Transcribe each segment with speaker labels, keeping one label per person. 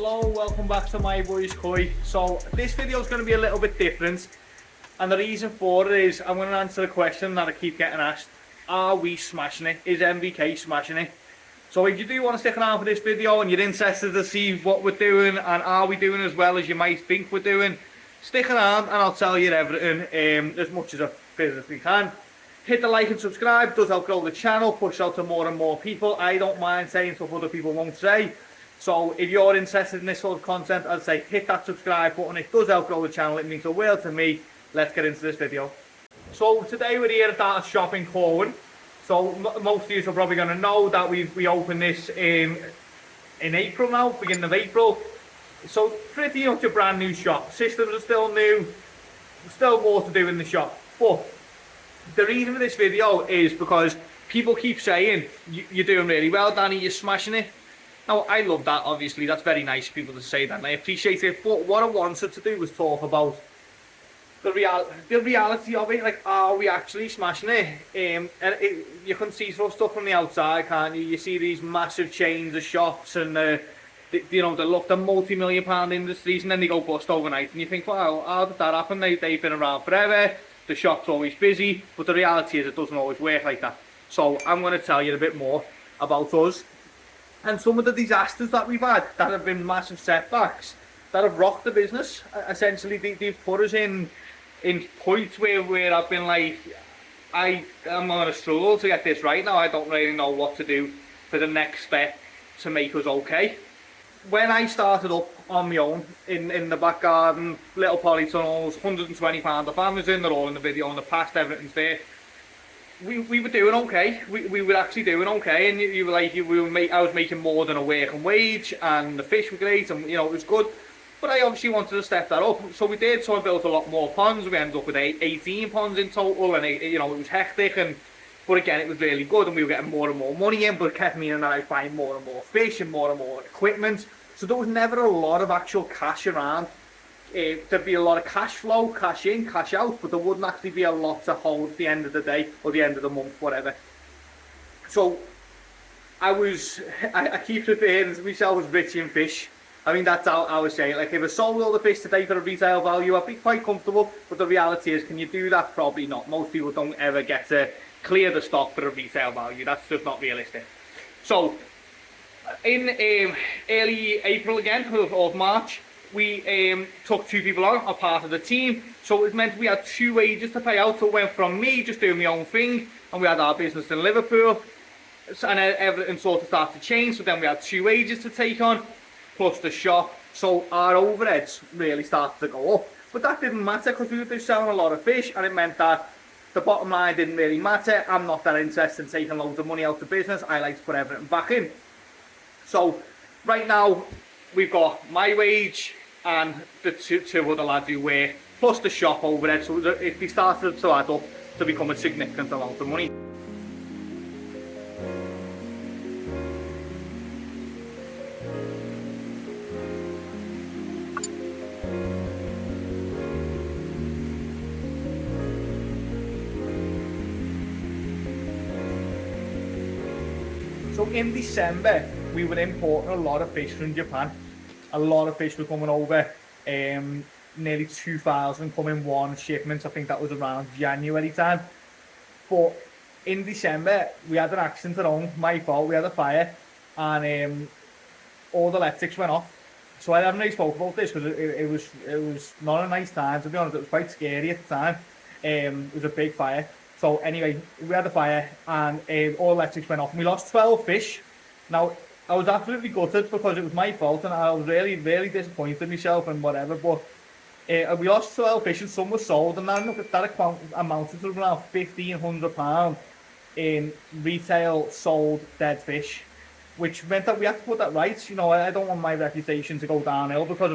Speaker 1: Hello, welcome back to My Boy's Koi. So this video is going to be a little bit different, and the reason for it is I'm going to answer the question that I keep getting asked: are we smashing it? Is MBK smashing it? So if you do want to stick around for this video and you're interested to see what we're doing and are we doing as well as you might think we're doing, stick around and I'll tell you everything as much as I physically can. Hit the like and subscribe, it does help grow the channel, push out to more and more people. I don't mind saying stuff other people won't say. So if you're interested in this sort of content, I'd say hit that subscribe button. It does help grow the channel, it means the world to me. Let's get into this video. So today we're here at that shop in Corwin. So most of you are probably going to know that we opened this in April now, beginning of April. So pretty much a brand new shop. Systems are still new, still more to do in the shop. But the reason for this video is because people keep saying, you're doing really well, Danny, you're smashing it. Now, I love that, obviously, that's very nice of people to say that, and I appreciate it, but what I wanted to do was talk about the reality of it, like, are we actually smashing it? You can see stuff from the outside, can't you? You see these massive chains of shops, and, they look at multi-million-pound industries, and then they go bust overnight, and you think, wow, how did that happen? They've been around forever, the shop's always busy, but the reality is it doesn't always work like that. So, I'm going to tell you a bit more about us and some of the disasters that we've had that have been massive setbacks that have rocked the business. Essentially, they've put us in points where I've been like, I'm going to struggle to get this right now. I don't really know what to do for the next step to make us okay. When I started up on my own in the back garden, little polytunnels, £120 of Amazon, they're all in the video in the past, everything's there. We were doing okay. We were actually doing okay, and you were like, I was making more than a working wage, and the fish were great, and it was good. But I obviously wanted to step that up, so we did. So I built a lot more ponds. We ended up with 18 ponds in total, and it was hectic. But again, it was really good, and we were getting more and more money in. But it kept meaning that I was buying more and more fish and more equipment. So there was never a lot of actual cash around. There'd be a lot of cash flow, cash in, cash out, but there wouldn't actually be a lot to hold at the end of the day or the end of the month, whatever. So I keep referring to myself as rich in fish. I mean, that's how I would say it. Like, if I sold all the fish today for a retail value, I'd be quite comfortable. But the reality is, can you do that? Probably not. Most people don't ever get to clear the stock for a retail value. That's just not realistic. So in early April again, or March, we took 2 people on, a part of the team, so it meant we had 2 wages to pay out. So it went from me just doing my own thing, and we had our business in Liverpool, and everything sort of started to change. So then we had 2 wages to take on, plus the shop, so our overheads really started to go up. But that didn't matter, because we were just selling a lot of fish, and it meant that the bottom line didn't really matter. I'm not that interested in taking loads of money out of business. I like to put everything back in. So right now, we've got my wage and the two other lads who work, plus the shop overhead, so it started to add up to become a significant amount of money. So in December, we were importing a lot of fish from Japan. A lot of fish were coming over, nearly 2,000 come in one shipment. I think that was around January time. But in December, we had an accident at home, my fault, we had a fire, and all the electrics went off. So I haven't really spoke about this because it was not a nice time, to be honest. It was quite scary at the time. It was a big fire. So anyway, we had a fire, and all electrics went off, and we lost 12 fish. Now, I was absolutely gutted because it was my fault, and I was really, really disappointed in myself and whatever. But we lost 12 fish, and some were sold, and that amounted to around £1,500 in retail sold dead fish, which meant that we had to put that right. I don't want my reputation to go downhill because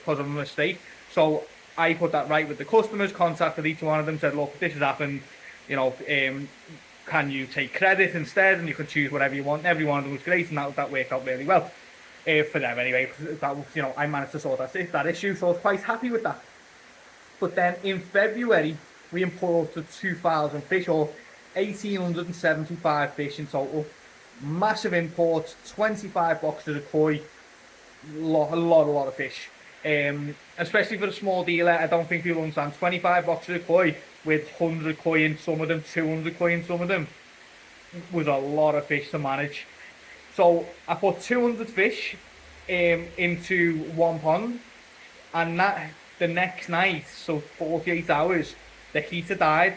Speaker 1: of a mistake. So I put that right with the customers, contacted each one of them, said, look, this has happened. Can you take credit instead, and you can choose whatever you want. Every one of them was great, and that worked out really well for them anyway. That was, I managed to sort that issue, so I was quite happy with that. But then in February, we imported 2,000 fish, or 1,875 fish in total. Massive import, 25 boxes of koi, a lot of fish. Especially for a small dealer, I don't think you'll understand. 25 boxes of koi with 100 koi in some of them, 200 koi in some of them, was a lot of fish to manage. So I put 200 fish into one pond, and that the next night, so 48 hours, the heater died.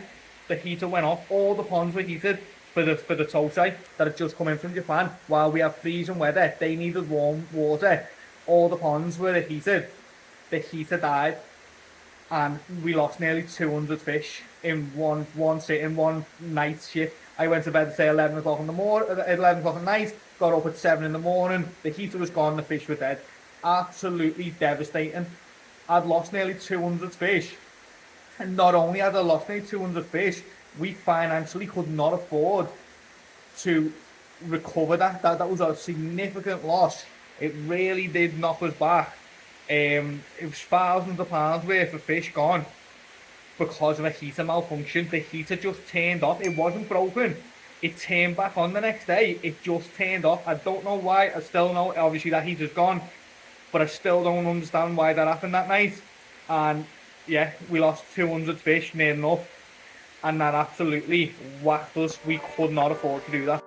Speaker 1: The heater went off. All the ponds were heated for the Tosai that had just come in from Japan. While we have freezing weather, they needed warm water. All the ponds were heated. The heater died, and we lost nearly 200 fish in one sitting, one night shift. I went to bed at say 11 o'clock in the morning, at 11 o'clock at night, got up at 7 in the morning, the heater was gone, the fish were dead. Absolutely devastating. I'd lost nearly 200 fish. And not only had I lost nearly 200 fish, we financially could not afford to recover that. That was a significant loss. It really did knock us back. It was thousands of pounds worth of fish gone because of a heater malfunction. The heater just turned off. It wasn't broken. It turned back on the next day. It just turned off. I don't know why. I still know, obviously, that heater's gone, but I still don't understand why that happened that night. And yeah, we lost 200 fish, near enough, and that absolutely whacked us. We could not afford to do that.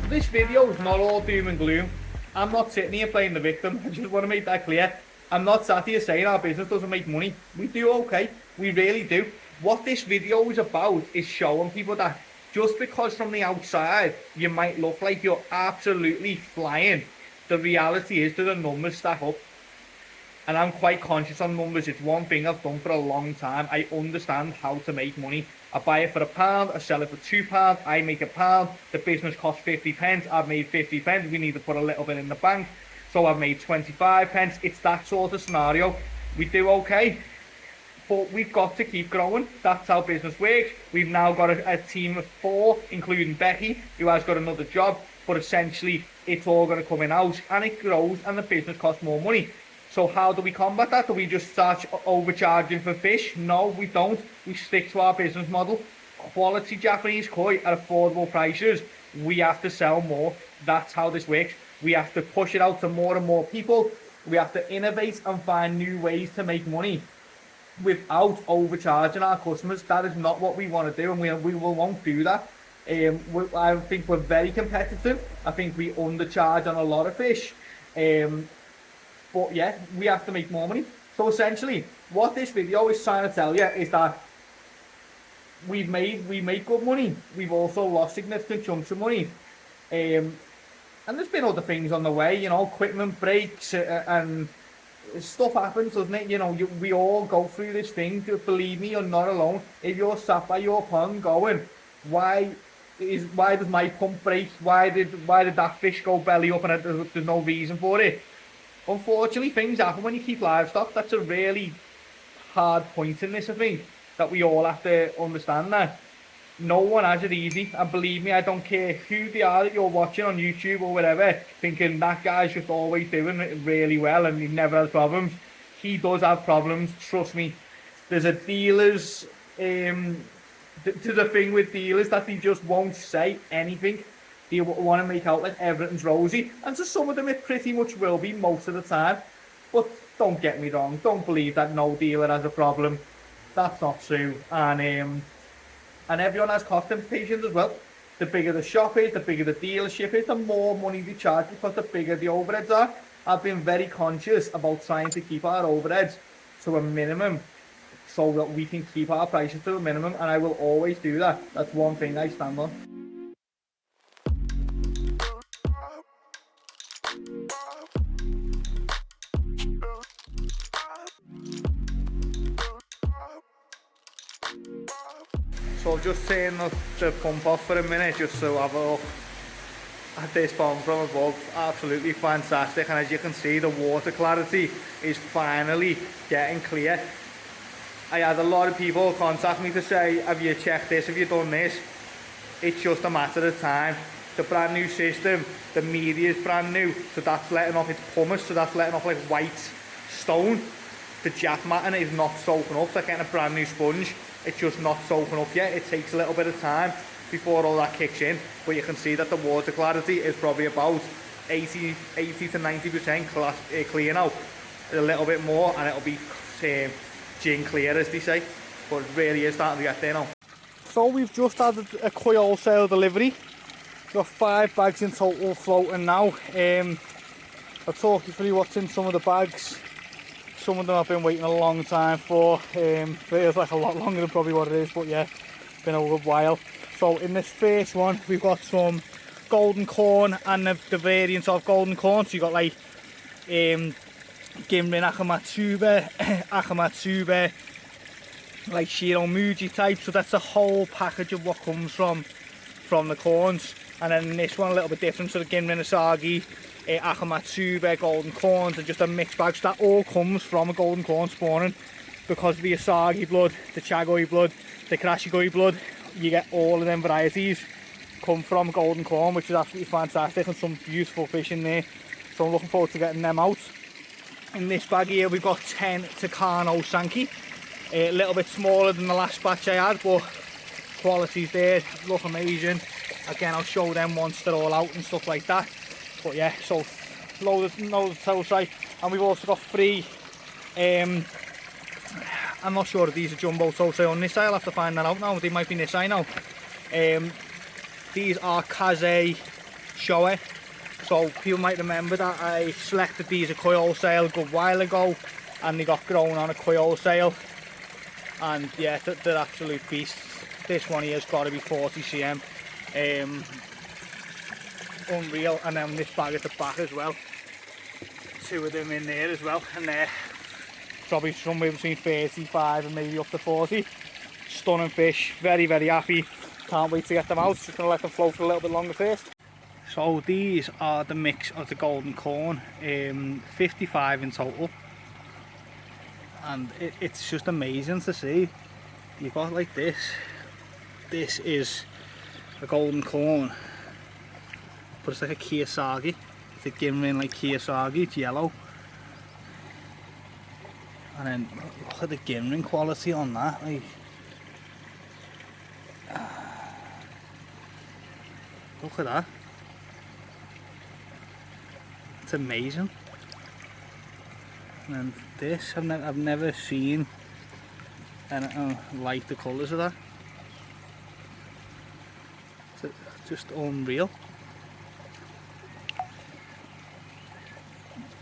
Speaker 1: This video is not all doom and gloom. I'm not sitting here playing the victim. I just want to make that clear. I'm not sat here saying our business doesn't make money. We do okay. We really do. What this video is about is showing people that just because from the outside you might look like you're absolutely flying, the reality is that the numbers stack up. And I'm quite conscious on numbers. It's one thing I've done for a long time. I understand how to make money. I buy it for £1, I sell it for £2, I make £1. The business costs 50 pence, I've made 50 pence. We need to put a little bit in the bank, so I've made 25 pence. It's that sort of scenario. We do okay, but we've got to keep growing. That's how business works. We've now got a team of 4, including Becky, who has got another job, but essentially it's all going to come in-house, and it grows, and the business costs more money. So how do we combat that? Do we just start overcharging for fish? No, we don't. We stick to our business model. Quality Japanese koi at affordable prices. We have to sell more. That's how this works. We have to push it out to more and more people. We have to innovate and find new ways to make money without overcharging our customers. That is not what we want to do, and we won't do that. I think we're very competitive. I think we undercharge on a lot of fish. But yeah, we have to make more money. So essentially, what this video is trying to tell you is that we make good money. We've also lost significant chunks of money. And there's been other things on the way, you know, equipment breaks and stuff happens, doesn't it? You know, we all go through this thing. Believe me, you're not alone. If you're sat by your pond going, why does my pump break? Why did that fish go belly up and there's no reason for it? Unfortunately, things happen when you keep livestock. That's a really hard point in this, I think, that we all have to understand that. No one has it easy, and believe me, I don't care who they are that you're watching on YouTube or whatever, thinking that guy's just always doing it really well and he never has problems. He does have problems, trust me. There's a dealers, there's a thing with dealers that they just won't say anything. They want to make out like everything's rosy, and to some of them it pretty much will be most of the time. But don't get me wrong, don't believe that no dealer has a problem. That's not true. And everyone has cost implications as well. The bigger the shop is, the bigger the dealership is, the more money they charge because the bigger the overheads are. I've been very conscious about trying to keep our overheads to a minimum so that we can keep our prices to a minimum, and I will always do that. That's one thing I stand on. So I'll just turn the pump off for a minute just so I have a look at this pond from above. Absolutely fantastic, and as you can see, the water clarity is finally getting clear. I had a lot of people contact me to say, have you checked this, have you done this? It's just a matter of time. The brand new system, the media is brand new, so that's letting off its pumice, so that's letting off like white stone. The jack matting is not soaking up, it's like getting a brand new sponge. It's just not soaking up yet. It takes a little bit of time before all that kicks in, but you can see that the water clarity is probably about 80 to 90% clear now. A little bit more and it'll be gin clear, as they say, but it really is starting to get there now. So we've just had a koi wholesale delivery. Got 5 bags in total floating now. I'll talk you through what's in some of the bags. Some of them I've been waiting a long time for. Feels like a lot longer than probably what it is, but yeah, been a good while. So in this first one, we've got some golden corn and the variants of golden corn. So you've got like Ginrin Akamatsuba, Akamatsuba, like Shiromuji type. So that's a whole package of what comes from the corns. And then this one a little bit different, so the Ginrin Asagi, Akamatsuba, golden corns, and just a mixed bag. So that all comes from a golden corn spawning, because of the Asagi blood, the Chagoi blood, the Karashigoi blood. You get all of them varieties come from golden corn, which is absolutely fantastic, and some beautiful fish in there. So I'm looking forward to getting them out. In this bag here we've got 10 Takano Sankey, a little bit smaller than the last batch I had, but quality's there, look amazing. Again, I'll show them once they're all out and stuff like that. But yeah, so loads of telesite, and we've also got 3. I'm not sure if these are jumbo tosai on this side. I'll have to find that out now. They might be this side now. These are Kaze Shoei. So people might remember that I selected these at koi wholesale a good while ago, and they got grown on a koi wholesale. And yeah, they're absolute beasts. This one here has got to be 40 cm. Unreal. And then this bag at the back as well. 2 of them in there as well, and they're probably somewhere between 35 and maybe up to 40. Stunning fish, very happy. Can't wait to get them out. Just gonna let them float for a little bit longer first. So these are the mix of the golden corn, 55 in total, and it's just amazing to see. You've got like this is a golden corn, but it's like a Kiyosagi. It's a Ginrin like Kiyosagi, it's yellow. And then look at the Ginrin quality on that, like, look at that. It's amazing. And then this, I've never seen anything like the colours of that. It's just unreal.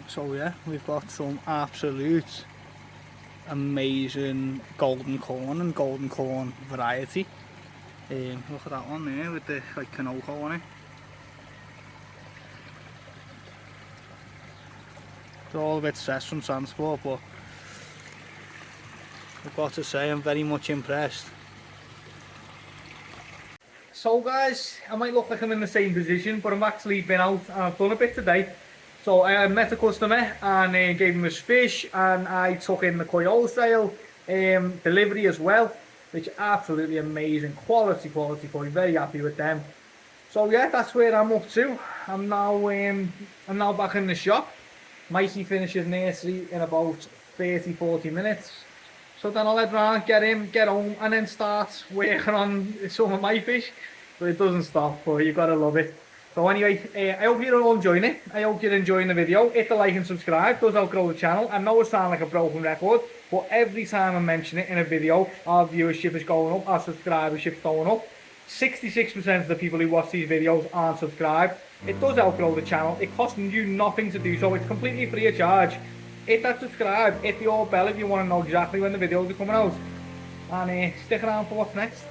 Speaker 1: So yeah, we've got some absolute amazing golden corn and golden corn variety. Look at that one there with the like Kanoko on it. They're all a bit stressed from transport, but I've got to say I'm very much impressed. So guys, I might look like I'm in the same position, but I've actually been out and I've done a bit today. So I met a customer and gave him his fish, and I took in the koi wholesale delivery as well, which absolutely amazing quality koi, very happy with them. So yeah, that's where I'm up to. I'm now back in the shop. Mikey finishes nursery in about 30-40 minutes. So then I'll head round, get him, get home, and then start working on some of my fish. But it doesn't stop, but you gotta love it. So anyway, I hope you're all enjoying it. I hope you're enjoying the video. Hit the like and subscribe. It does help grow the channel. I know it sounds like a broken record, but every time I mention it in a video, our viewership is going up, our subscribership's going up. 66% of the people who watch these videos aren't subscribed. It does help grow the channel. It costs you nothing to do so. It's completely free of charge. Hit that subscribe, hit the old bell if you want to know exactly when the videos are coming out. And stick around for what's next.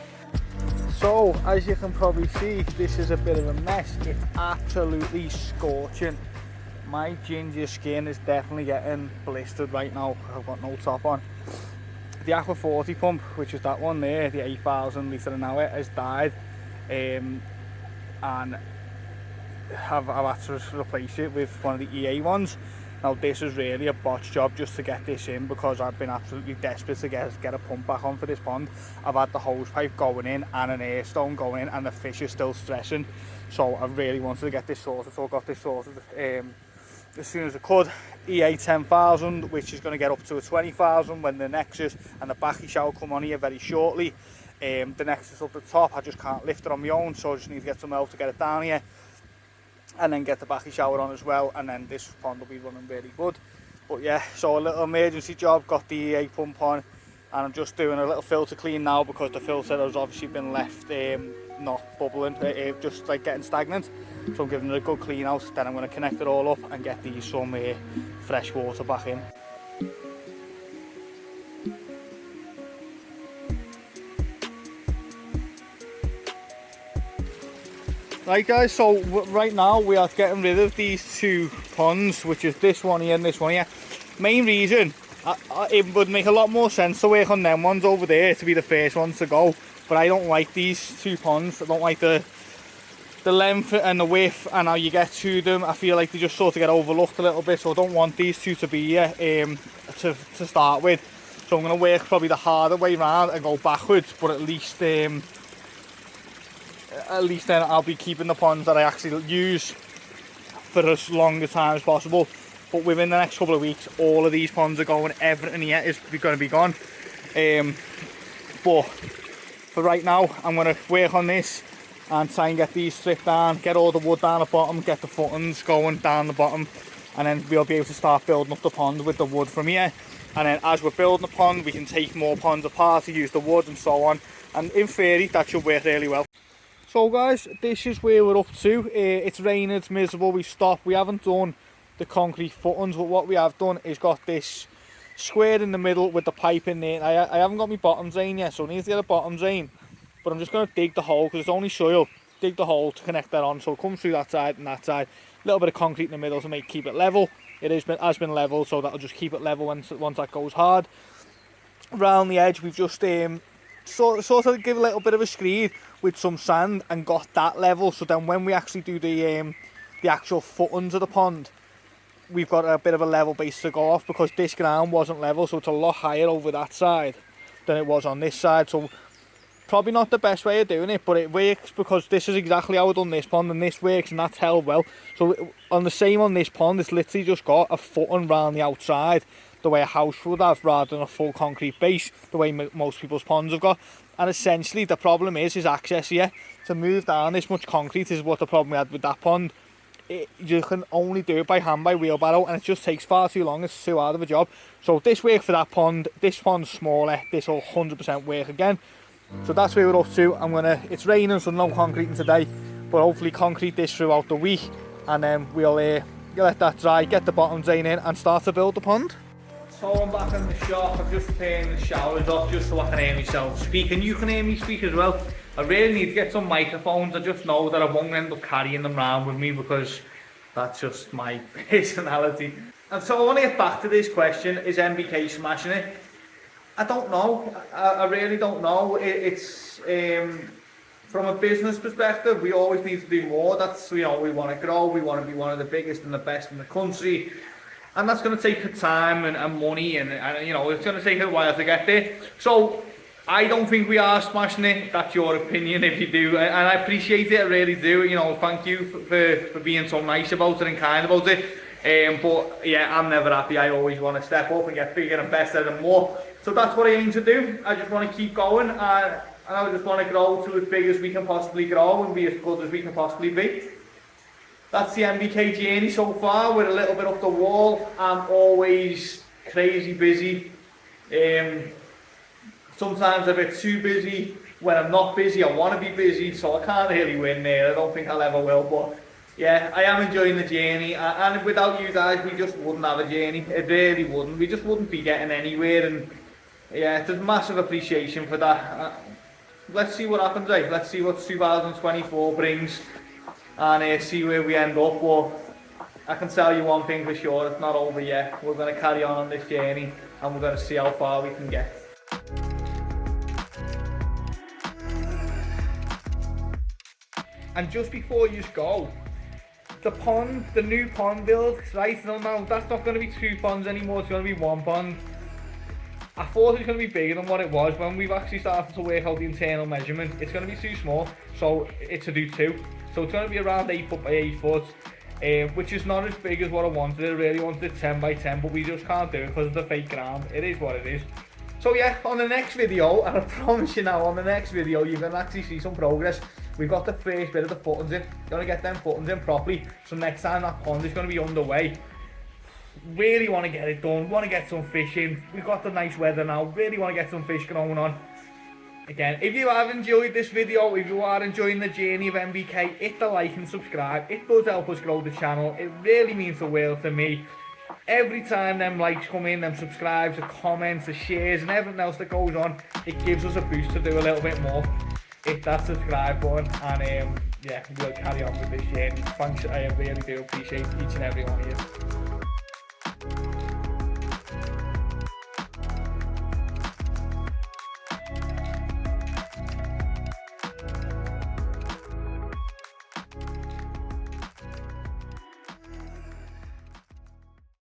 Speaker 1: So, as you can probably see, this is a bit of a mess. It's absolutely scorching. My ginger skin is definitely getting blistered right now. I've got no top on. The Aqua 40 pump, which is that one there, the 8,000 litre an hour, has died. And I've had to replace it with one of the EA ones.
Speaker 2: Now this is really a botch job just to get this in, because I've been absolutely desperate to get a pump back on for this pond. I've had the hose pipe going in and an air stone going in, and the fish are still stressing. So I really wanted to get this sorted, so I got this sorted as soon as I could. EA 10,000, which is going to get up to a 20,000 when the Nexus and the backy shower come on here very shortly. The Nexus up the top, I just can't lift it on my own, so I just need to get some help to get it down here, and then get the backy shower on as well, and then this pond will be running really good. But yeah, so a little emergency job, got the EA pump on, and I'm just doing a little filter clean now, because the filter has obviously been left not bubbling, just like getting stagnant. So I'm giving it a good clean out, then I'm going to connect it all up and get these some fresh water back in. Right guys, so right now we are getting rid of these two ponds, which is this one here and this one here. Main reason, it would make a lot more sense to work on them ones over there to be the first ones to go, but I don't like these two ponds. I don't like the length and the width and how you get to them. I feel like they just sort of get overlooked a little bit, so I don't want these two to be here to start with. So I'm going to work probably the harder way around and go backwards, but at least then I'll be keeping the ponds that I actually use for as long a time as possible. But within the next couple of weeks, all of these ponds are going, everything here is going to be gone. But for right now, I'm going to work on this and try and get these stripped down, get all the wood down the bottom, get the footings going down the bottom, and then we'll be able to start building up the pond with the wood from here. And then as we're building the pond, we can take more ponds apart to use the wood and so on. And in theory, that should work really well. So guys, this is where we're up to. It's raining, it's miserable, we stopped. We haven't done the concrete footings, but what we have done is got this square in the middle with the pipe in there. I haven't got my bottom drain yet, so I need to get a bottom drain. But I'm just going to dig the hole, because it's only soil. Dig the hole to connect that on, so it comes through that side and that side. A little bit of concrete in the middle to keep it level. It has been level, so that'll just keep it level once that goes hard. Around the edge, we've just sort of give a little bit of a screed with some sand and got that level, so then when we actually do the actual footings of the pond, we've got a bit of a level base to go off, because this ground wasn't level, so it's a lot higher over that side than it was on this side. So probably not the best way of doing it, but it works, because this is exactly how I've done this pond, and this works, and that's held well. So on this pond, it's literally just got a footing round the outside, the way a house would have, rather than a full concrete base, the way most people's ponds have got. And essentially the problem is access here. To move down this much concrete is what the problem we had with that pond. You can only do it by hand, by wheelbarrow, and it just takes far too long. It's too hard of a job. So this worked for that pond. This pond's smaller. This will 100% work again. So that's where we're up to. It's raining, so no concreting today, but hopefully concrete this throughout the week, and then we'll let that dry, get the bottom drain in, and start to build the pond. So I'm back in the shop. I've just turned the showers off just so I can hear myself speak, and you can hear me speak as well. I really need to get some microphones. I just know that I won't end up carrying them around with me, because that's just my personality. And so I want to get back to this question: is MBK smashing it? I don't know. I really don't know. It's from a business perspective, we always need to do more. That's, we want to grow. We want to be one of the biggest and the best in the country. And that's going to take time and money, and it's going to take a while to get there. So I don't think we are smashing it. That's your opinion if you do, and I appreciate it. I really do. Thank you for being so nice about it and kind about it. But yeah, I'm never happy. I always want to step up and get bigger and better and more. So that's what I aim to do. I just want to keep going, and I just want to grow to as big as we can possibly grow and be as good as we can possibly be. That's the MBK journey so far. We're a little bit up the wall. I'm always crazy busy. Sometimes a bit too busy. When I'm not busy, I want to be busy, so I can't really win there. I don't think I'll ever will, but yeah, I am enjoying the journey, and without you guys, we just wouldn't have a journey. It really wouldn't. We just wouldn't be getting anywhere, and yeah, there's massive appreciation for that. Let's see what happens, right? Let's see what 2024 brings, and see where we end up. But I can tell you one thing for sure: it's not over yet. We're going to carry on this journey, and we're going to see how far we can get. And just before you go, the new pond build, right? No, that's not going to be 2 ponds anymore, it's going to be 1 pond. I thought it was going to be bigger than what it was. When we've actually started to work out the internal measurement, it's going to be too small, so it's to do 2. So it's going to be around 8 foot by 8 foot, which is not as big as what I wanted. I really wanted it 10 by 10, but we just can't do it because of the fake ground. It is what it is. So yeah, on the next video, and I promise you now, on the next video, you're going to actually see some progress. We've got the first bit of the footings in. Going to get them footings in properly, so next time that pond is going to be underway. Really want to get it done, want to get some fish in. We've got the nice weather now, really want to get some fish going on. Again, if you have enjoyed this video, if you are enjoying the journey of MBK, hit the like and subscribe. It does help us grow the channel. It really means the world to me. Every time them likes come in, them subscribes, the comments, the shares and everything else that goes on, it gives us a boost to do a little bit more. Hit that subscribe button and yeah, we'll carry on with this journey. Thanks, I really do appreciate each and every one of you.